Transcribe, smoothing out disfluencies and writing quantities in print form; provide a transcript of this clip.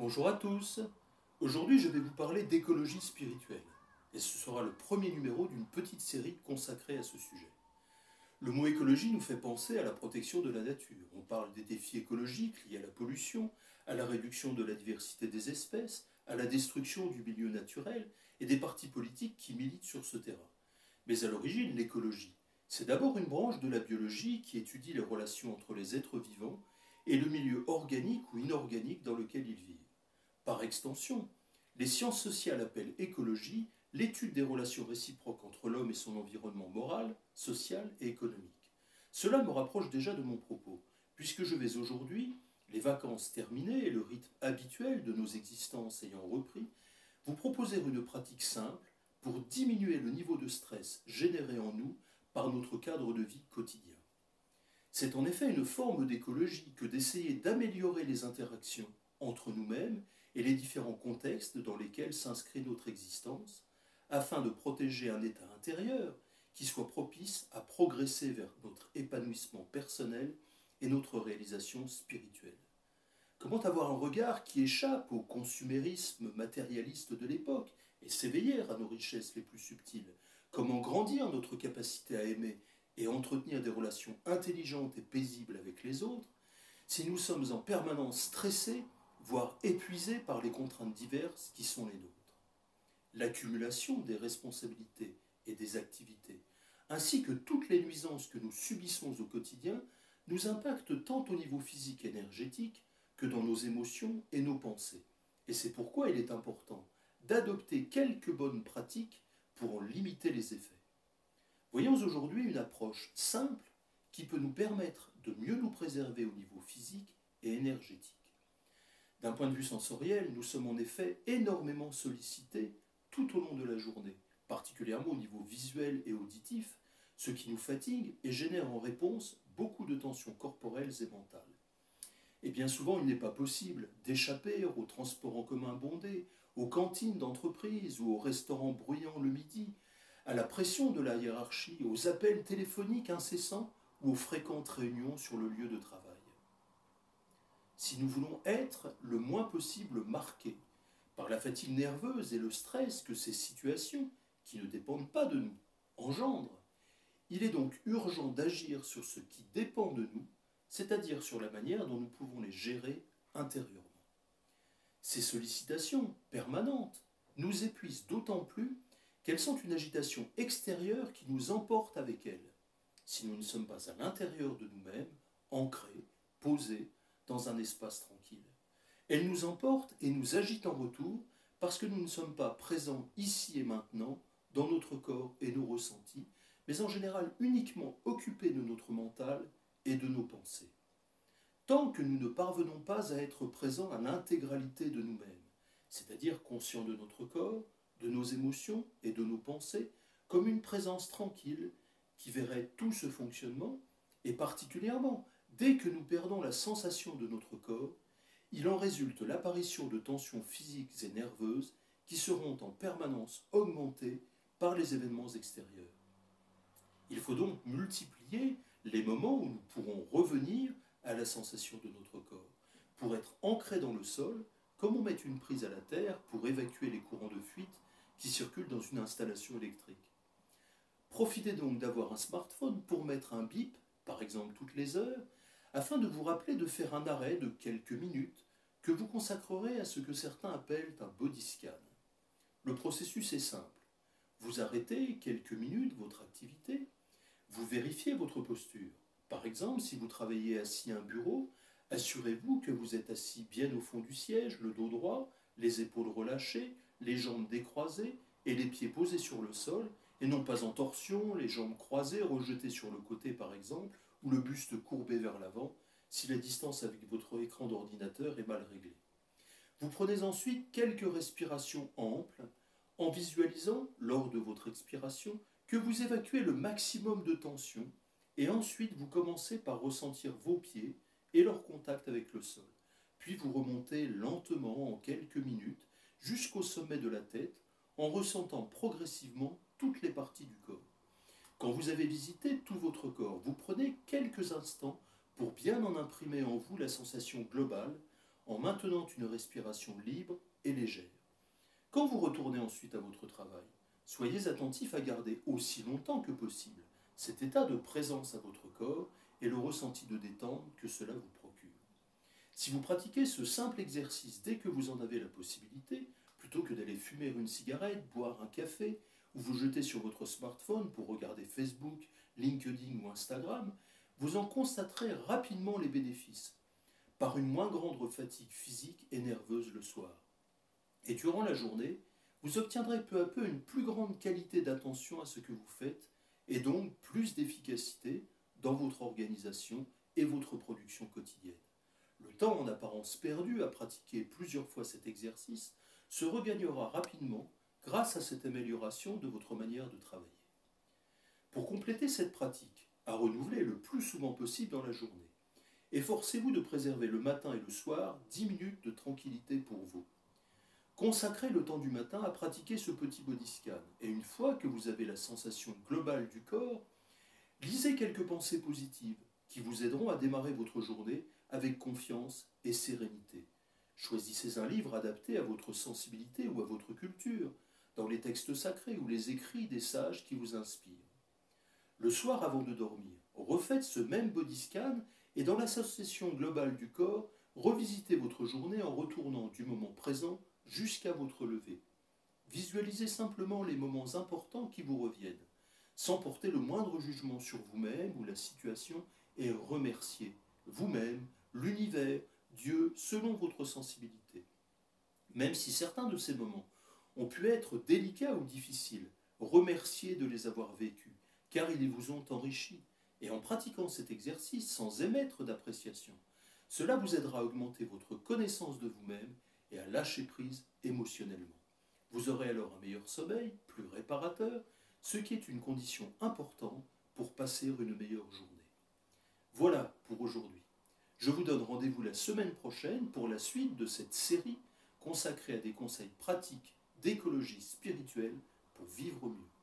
Bonjour à tous. Aujourd'hui, je vais vous parler d'écologie spirituelle. Et ce sera le premier numéro d'une petite série consacrée à ce sujet. Le mot écologie nous fait penser à la protection de la nature. On parle des défis écologiques liés à la pollution, à la réduction de la diversité des espèces, à la destruction du milieu naturel et des partis politiques qui militent sur ce terrain. Mais à l'origine, l'écologie, c'est d'abord une branche de la biologie qui étudie les relations entre les êtres vivants et le milieu organique ou inorganique dans lequel ils vivent. Par extension, les sciences sociales appellent écologie l'étude des relations réciproques entre l'homme et son environnement moral, social et économique. Cela me rapproche déjà de mon propos, puisque je vais aujourd'hui, les vacances terminées et le rythme habituel de nos existences ayant repris, vous proposer une pratique simple pour diminuer le niveau de stress généré en nous par notre cadre de vie quotidien. C'est en effet une forme d'écologie que d'essayer d'améliorer les interactions entre nous-mêmes et les différents contextes dans lesquels s'inscrit notre existence, afin de protéger un état intérieur qui soit propice à progresser vers notre épanouissement personnel et notre réalisation spirituelle. Comment avoir un regard qui échappe au consumérisme matérialiste de l'époque et s'éveiller à nos richesses les plus subtiles? Comment grandir notre capacité à aimer et entretenir des relations intelligentes et paisibles avec les autres si nous sommes en permanence stressés, voire épuisés par les contraintes diverses qui sont les nôtres? L'accumulation des responsabilités et des activités, ainsi que toutes les nuisances que nous subissons au quotidien, nous impactent tant au niveau physique et énergétique que dans nos émotions et nos pensées. Et c'est pourquoi il est important d'adopter quelques bonnes pratiques pour en limiter les effets. Voyons aujourd'hui une approche simple qui peut nous permettre de mieux nous préserver au niveau physique et énergétique. D'un point de vue sensoriel, nous sommes en effet énormément sollicités tout au long de la journée, particulièrement au niveau visuel et auditif, ce qui nous fatigue et génère en réponse beaucoup de tensions corporelles et mentales. Et bien souvent, il n'est pas possible d'échapper aux transports en commun bondés, aux cantines d'entreprise ou aux restaurants bruyants le midi, à la pression de la hiérarchie, aux appels téléphoniques incessants ou aux fréquentes réunions sur le lieu de travail. Si nous voulons être le moins possible marqués par la fatigue nerveuse et le stress que ces situations, qui ne dépendent pas de nous, engendrent, il est donc urgent d'agir sur ce qui dépend de nous, c'est-à-dire sur la manière dont nous pouvons les gérer intérieurement. Ces sollicitations permanentes nous épuisent d'autant plus qu'elles sont une agitation extérieure qui nous emporte avec elles, si nous ne sommes pas à l'intérieur de nous-mêmes, ancrés, posés, dans un espace tranquille. Elles nous emportent et nous agitent en retour parce que nous ne sommes pas présents ici et maintenant dans notre corps et nos ressentis, mais en général uniquement occupés de notre mental et de nos pensées. Tant que nous ne parvenons pas à être présents à l'intégralité de nous-mêmes, c'est-à-dire conscients de notre corps, de nos émotions et de nos pensées, comme une présence tranquille qui verrait tout ce fonctionnement, et particulièrement dès que nous perdons la sensation de notre corps, il en résulte l'apparition de tensions physiques et nerveuses qui seront en permanence augmentées par les événements extérieurs. Il faut donc multiplier les moments où nous pourrons revenir à la sensation de notre corps, pour être ancrés dans le sol, comme on met une prise à la terre pour évacuer les courants de fuite qui circulent dans une installation électrique. Profitez donc d'avoir un smartphone pour mettre un bip, par exemple toutes les heures, afin de vous rappeler de faire un arrêt de quelques minutes que vous consacrerez à ce que certains appellent un body scan. Le processus est simple. Vous arrêtez quelques minutes votre activité, vous vérifiez votre posture. Par exemple, si vous travaillez assis à un bureau, assurez-vous que vous êtes assis bien au fond du siège, le dos droit, les épaules relâchées, les jambes décroisées et les pieds posés sur le sol, et non pas en torsion, les jambes croisées, rejetées sur le côté par exemple, ou le buste courbé vers l'avant, si la distance avec votre écran d'ordinateur est mal réglée. Vous prenez ensuite quelques respirations amples, en visualisant, lors de votre expiration, que vous évacuez le maximum de tension, et ensuite vous commencez par ressentir vos pieds et leur contact avec le sol. Puis vous remontez lentement en quelques minutes jusqu'au sommet de la tête, en ressentant progressivement toutes les parties du corps. Quand vous avez visité tout votre corps, vous prenez quelques instants pour bien en imprimer en vous la sensation globale, en maintenant une respiration libre et légère. Quand vous retournez ensuite à votre travail, soyez attentif à garder aussi longtemps que possible cet état de présence à votre corps et le ressenti de détente que cela vous procure. Si vous pratiquez ce simple exercice dès que vous en avez la possibilité, plutôt que d'aller fumer une cigarette, boire un café, ou vous jeter sur votre smartphone pour regarder Facebook, LinkedIn ou Instagram, vous en constaterez rapidement les bénéfices, par une moins grande fatigue physique et nerveuse le soir. Et durant la journée, vous obtiendrez peu à peu une plus grande qualité d'attention à ce que vous faites, et donc plus d'efficacité dans votre organisation et votre production quotidienne. Le temps en apparence perdu à pratiquer plusieurs fois cet exercice se regagnera rapidement grâce à cette amélioration de votre manière de travailler. Pour compléter cette pratique, à renouveler le plus souvent possible dans la journée, efforcez-vous de préserver le matin et le soir 10 minutes de tranquillité pour vous. Consacrez le temps du matin à pratiquer ce petit body scan et une fois que vous avez la sensation globale du corps, lisez quelques pensées positives qui vous aideront à démarrer votre journée avec confiance et sérénité. Choisissez un livre adapté à votre sensibilité ou à votre culture, dans les textes sacrés ou les écrits des sages qui vous inspirent. Le soir avant de dormir, refaites ce même body scan et dans l'association globale du corps, revisitez votre journée en retournant du moment présent jusqu'à votre lever. Visualisez simplement les moments importants qui vous reviennent, sans porter le moindre jugement sur vous-même ou la situation, et remerciez vous-même, l'univers, Dieu, selon votre sensibilité. Même si certains de ces moments ont pu être délicats ou difficiles, remerciez de les avoir vécus, car ils vous ont enrichi. Et en pratiquant cet exercice sans émettre d'appréciation, cela vous aidera à augmenter votre connaissance de vous-même et à lâcher prise émotionnellement. Vous aurez alors un meilleur sommeil, plus réparateur, ce qui est une condition importante pour passer une meilleure journée. Voilà pour aujourd'hui. Je vous donne rendez-vous la semaine prochaine pour la suite de cette série consacrée à des conseils pratiques d'écologie spirituelle pour vivre mieux.